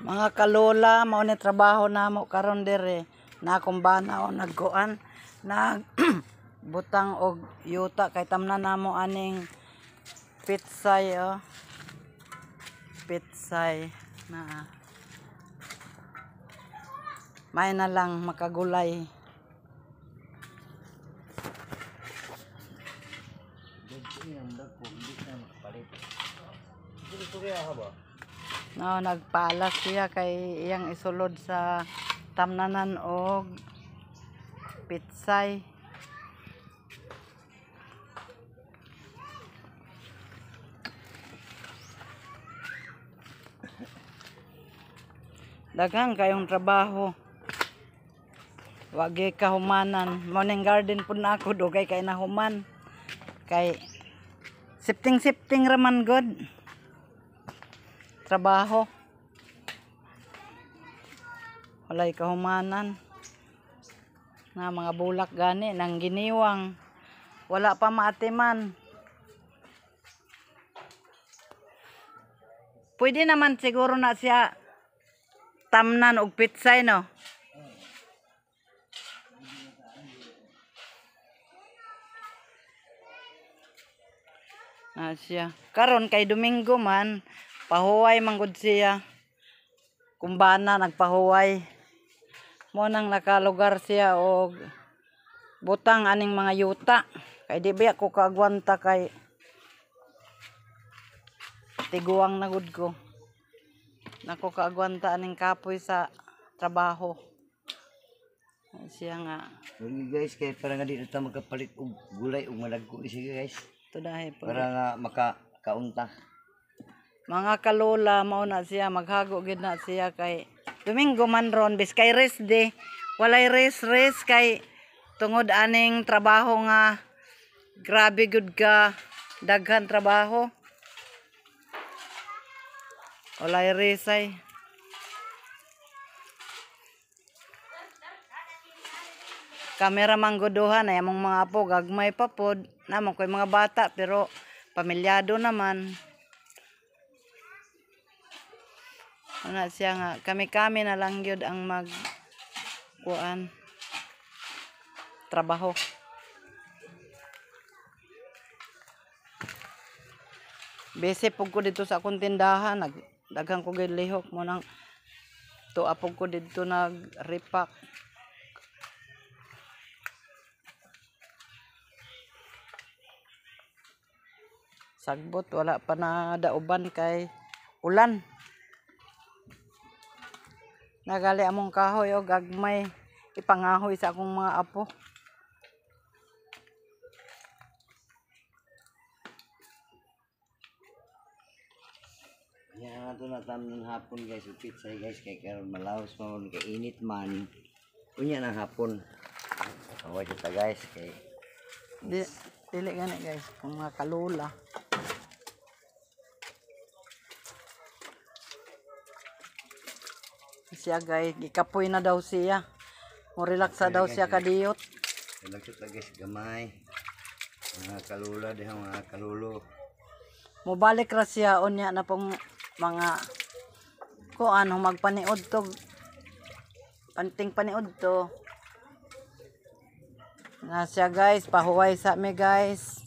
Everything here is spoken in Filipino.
Mga kalola, mao ni trabaho namo karon dire. Na akong bana o nagkuan, nag butang og yuta kay tamnan namo aning pitsay pitsay na may na lang makagulay. No, nagpalas siya kay iyang isulod sa tamnanan og pitsay. Daghang kayong trabaho. Wagi kahumanan. Morning garden pud na ako dugay kay nahuman. Kay sifting raman god. Trabaho. Walay kahumanan. Na mga bulak gani nang giniwang. Wala pa maatiman. Pwede naman siguro na siya tamnan og pitsay no. Na siya. Karon kay Domingo man, pahuway man gud siya. Kumbana nagpahuway. Mo nang nakalugar siya og butang aning mga yuta. Kay di ba ko kaagwanta kay tiguang na gud ko. Nako kaagwanta aning kapoy sa trabaho. Siya nga. Lagi guys, kay para nga di na tayo makapalit og gulay og malagko ni siya guys. Tudahay po. Para nga makakaunta. Mga kalola mao na siya maghago gid na siya kay Domingo man ron bis kay rest day. Walay rest kay tungod aning trabaho nga grabe gud ka daghan trabaho. Walay rest ay. Kamera manggoduhan ay among mga apo gagmay pa pod namon koy mga bata pero pamilyado naman. Ana siya nga kami na lang gyud ang mag kuan trabaho. Bese pug ko dito sa akong tindahan daghang ko gid lihok mo nang tuwa pug ko dito nag-repack. Sagbot wala pa na dauban kay ulan. Nagali among kahoy o gagmay ipangahoy sa akong mga apo. Yan ato na tamnon hapon guys, pitsay guys kay karon malawas man kay init man. Unya nang hapon. Away ta guys kay Dili gani guys kung mga kalula. Siya guys, gikapoy na daw siya. Mo relaksa daw siya kadiyot. Relax ta guys gamay. Mga kalula diha mga kalulo. Mobalik ra siya unya na pong mga kuan magpaniod to. Panting paniod to. Na siya guys, pahuway sa mi guys.